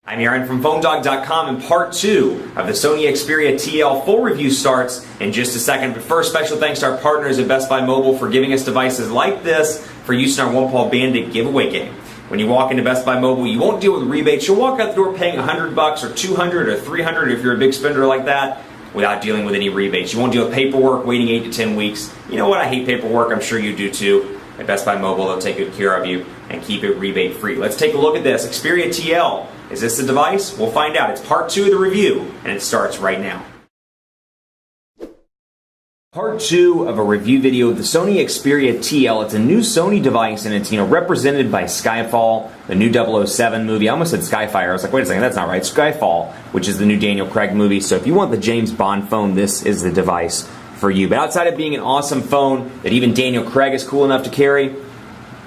I'm Aaron from PhoneDog.com, and part 2 of the Sony Xperia TL full review starts in just a second. But first, special thanks to our partners at Best Buy Mobile for giving us devices like this for use in our One Paw Bandit giveaway game. When you walk into Best Buy Mobile, you won't deal with rebates. You'll walk out the door paying $100 or $200 or $300 if you're a big spender like that, without dealing with any rebates. You won't deal with paperwork, waiting 8 to 10 weeks. You know what? I hate paperwork. I'm sure you do too. At Best Buy Mobile, they'll take good care of you and keep it rebate free. Let's take a look at this. Xperia TL. Is this the device? We'll find out. It's part 2 of the review, and it starts right now. Part 2 of a review video of the Sony Xperia TL. It's a new Sony device, and it's represented by Skyfall, the new 007 movie. I almost said Skyfire. I was like, wait a second, that's not right. Skyfall, which is the new Daniel Craig movie. So if you want the James Bond phone, this is the device for you. But outside of being an awesome phone that even Daniel Craig is cool enough to carry,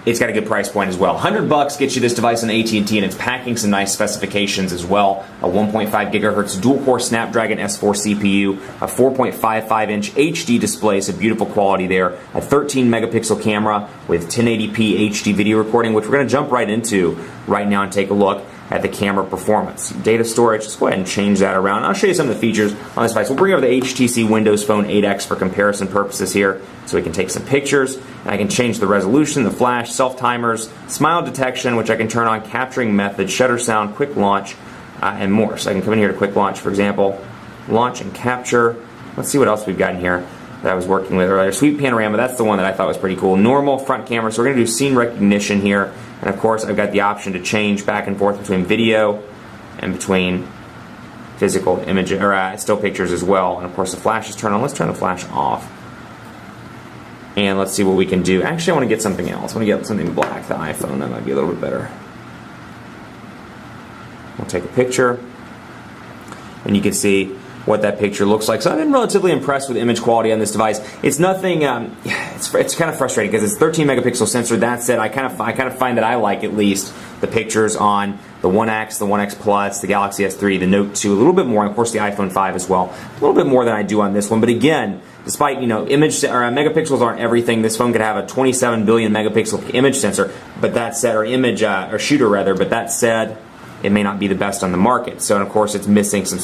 it's got a good price point as well. $100 gets you this device on AT&T, and it's packing some nice specifications as well. A 1.5 gigahertz dual-core Snapdragon S4 CPU, a 4.55-inch HD display, so beautiful quality there. A 13-megapixel camera with 1080p HD video recording, which we're going to jump right into right now and take a look at the camera performance. Data storage, let's go ahead and change that around. I'll show you some of the features on this device. We'll bring over the HTC Windows Phone 8X for comparison purposes here, so we can take some pictures, and I can change the resolution, the flash, self-timers, smile detection, which I can turn on, capturing method, shutter sound, quick launch, and more. So I can come in here to quick launch, for example, launch and capture. Let's see what else we've got in here that I was working with earlier. Sweep panorama, that's the one that I thought was pretty cool. Normal front camera, so we're going to do scene recognition here. And of course, I've got the option to change back and forth between video and between physical image or still pictures as well. And of course, the flash is turned on. Let's turn the flash off. And let's see what we can do. Actually, I want to get something else. I want to get something black, the iPhone. That might be a little bit better. We'll take a picture, and you can see what that picture looks like. So I've been relatively impressed with image quality on this device. It's nothing. It's kind of frustrating because it's 13 megapixel sensor. That said, I kind of find that I like at least the pictures on the 1X, the 1X Plus, the Galaxy S3, the Note 2, a little bit more, and of course the iPhone 5 as well. A little bit more than I do on this one. But again, despite image or megapixels aren't everything, this phone could have a 27 billion megapixel image sensor. But that said, or image or shooter rather. But that said, it may not be the best on the market. So, and of course, it's missing some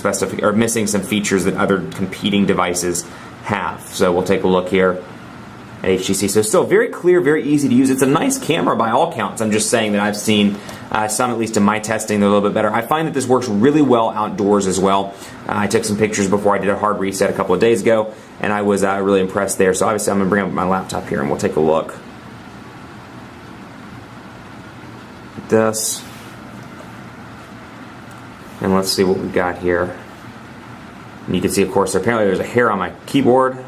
missing some features that other competing devices have. So we'll take a look here at HTC. So still very clear, very easy to use. It's a nice camera by all counts. I'm just saying that I've seen some, at least in my testing, they're a little bit better. I find that this works really well outdoors as well. I took some pictures before I did a hard reset a couple of days ago, and I was really impressed there. So obviously I'm going to bring up my laptop here and we'll take a look at this. And let's see what we've got here. And you can see, of course, apparently there's a hair on my keyboard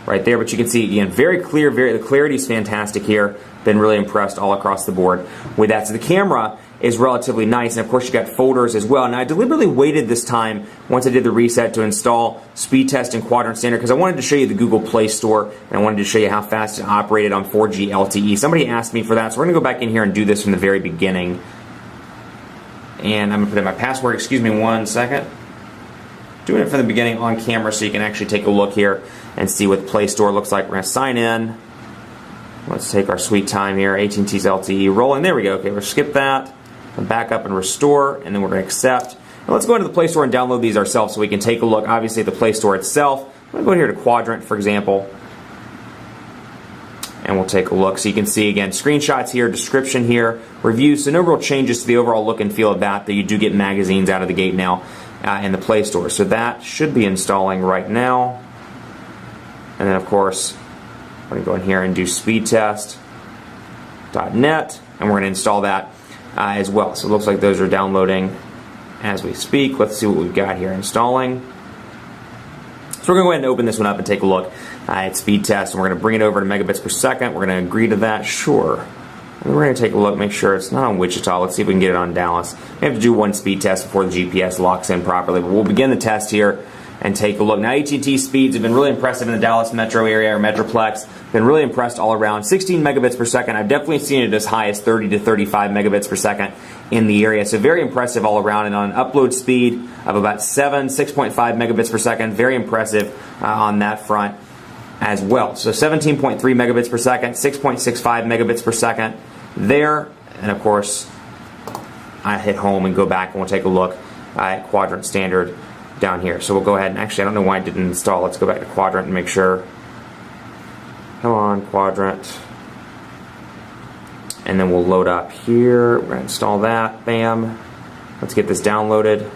right there, but you can see, again, very clear, the clarity is fantastic here. Been really impressed all across the board with that. So the camera is relatively nice, and of course you got folders as well. And I deliberately waited this time, once I did the reset, to install Speed Test and Quadrant Standard, because I wanted to show you the Google Play Store, and I wanted to show you how fast it operated on 4G LTE. Somebody asked me for that, so we're going to go back in here and do this from the very beginning. And I'm going to put in my password. Excuse me 1 second. Doing it from the beginning on camera so you can actually take a look here and see what the Play Store looks like. We're going to sign in. Let's take our sweet time here. AT&T's LTE rolling. There we go. Okay, we'll skip that. And back up and restore. And then we're going to accept. And let's go into the Play Store and download these ourselves so we can take a look, obviously, at the Play Store itself. I'm going to go here to Quadrant, for example. And we'll take a look. So you can see, again, screenshots here, description here, reviews. So no real changes to the overall look and feel of that, though you do get magazines out of the gate now in the Play Store. So that should be installing right now. And then, of course, we're going to go in here and do speedtest.net, and we're going to install that as well. So it looks like those are downloading as we speak. Let's see what we've got here installing. So we're going to go ahead and open this one up and take a look at speed test, and we're going to bring it over to megabits per second. We're going to agree to that, sure. And we're going to take a look, make sure it's not on Wichita. Let's see if we can get it on Dallas. We have to do one speed test before the GPS locks in properly, but we'll begin the test here and take a look. Now, AT&T speeds have been really impressive in the Dallas metro area or Metroplex. Been really impressed all around. 16 megabits per second. I've definitely seen it as high as 30 to 35 megabits per second in the area. So very impressive all around. And on an upload speed of about 6.5 megabits per second. Very impressive on that front as well. So 17.3 megabits per second, 6.65 megabits per second there. And of course, I hit home and go back and we'll take a look at Quadrant Standard down here. So we'll go ahead and actually, I don't know why it didn't install. Let's go back to Quadrant and make sure. Come on, Quadrant. And then we'll load up here. We're going to install that. Bam. Let's get this downloaded.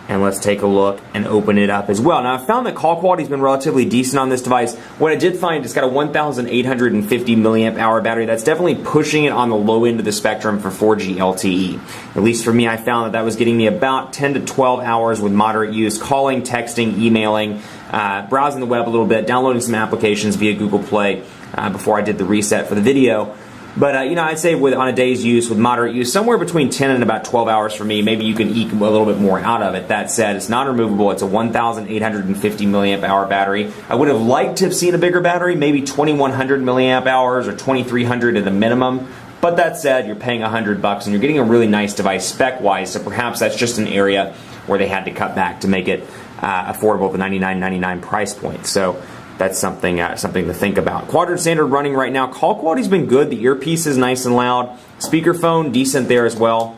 And let's take a look and open it up as well. Now, I've found that call quality has been relatively decent on this device. What I did find, it's got a 1,850 milliamp hour battery. That's definitely pushing it on the low end of the spectrum for 4G LTE. At least for me, I found that that was getting me about 10 to 12 hours with moderate use, calling, texting, emailing, browsing the web a little bit, downloading some applications via Google Play before I did the reset for the video. But, you know, I'd say on a day's use, with moderate use, somewhere between 10 and about 12 hours for me. Maybe you can eke a little bit more out of it. That said, it's non-removable. It's a 1,850 milliamp hour battery. I would have liked to have seen a bigger battery, maybe 2,100 milliamp hours or 2,300 at the minimum. But that said, you're paying $100 and you're getting a really nice device spec-wise, so perhaps that's just an area where they had to cut back to make it affordable at the $99.99 price point. So that's something to think about. Quadrant Standard running right now. Call quality's been good. The earpiece is nice and loud. Speakerphone, decent there as well.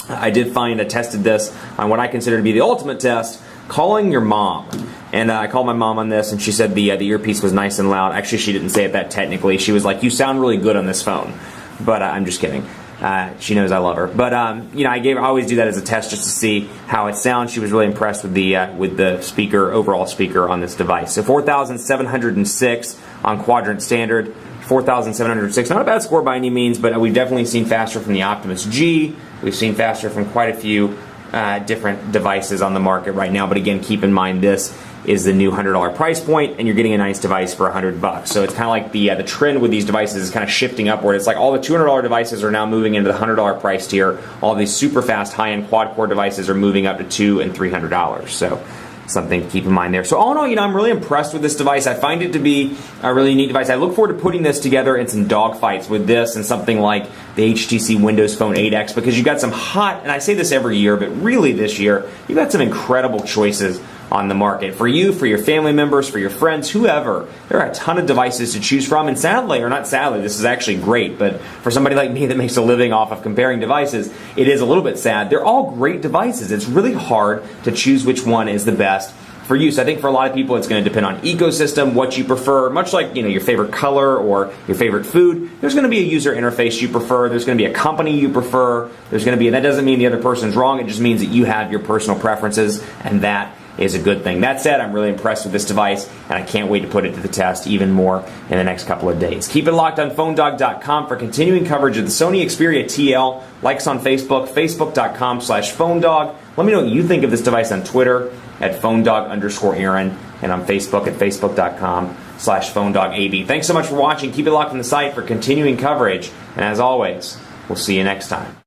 I did find, I tested this on what I consider to be the ultimate test, calling your mom. And I called my mom on this, and she said the earpiece was nice and loud. Actually, she didn't say it that technically. She was like, "You sound really good on this phone." But I'm just kidding. She knows I love her. But you know, I always do that as a test just to see how it sounds. She was really impressed with the speaker, overall speaker on this device. So 4,706 on Quadrant Standard. 4,706, not a bad score by any means, but we've definitely seen faster from the Optimus G. We've seen faster from quite a few different devices on the market right now. But again, keep in mind this is the new $100 price point, and you're getting a nice device for $100. So it's kind of like the trend with these devices is kind of shifting upward. It's like all the $200 devices are now moving into the $100 price tier. All these super fast high-end quad-core devices are moving up to $200 and $300. So something to keep in mind there. So all in all, you know, I'm really impressed with this device. I find it to be a really neat device. I look forward to putting this together in some dogfights with this and something like the HTC Windows Phone 8X, because you got some hot, and I say this every year, but really this year, you got some incredible choices on the market. For you, for your family members, for your friends, whoever, there are a ton of devices to choose from, and sadly, or not sadly, this is actually great, but for somebody like me that makes a living off of comparing devices, it is a little bit sad. They're all great devices. It's really hard to choose which one is the best for you. So I think for a lot of people, it's going to depend on ecosystem, what you prefer, much like, you know, your favorite color or your favorite food. There's going to be a user interface you prefer. There's going to be a company you prefer. There's going to be, that doesn't mean the other person's wrong. It just means that you have your personal preferences, and that is a good thing. That said, I'm really impressed with this device, and I can't wait to put it to the test even more in the next couple of days. Keep it locked on PhoneDog.com for continuing coverage of the Sony Xperia TL. Like us on Facebook, Facebook.com/PhoneDog. Let me know what you think of this device on Twitter at PhoneDog_Aaron, and on Facebook at Facebook.com/PhoneDogAB. Thanks so much for watching. Keep it locked on the site for continuing coverage, and as always, we'll see you next time.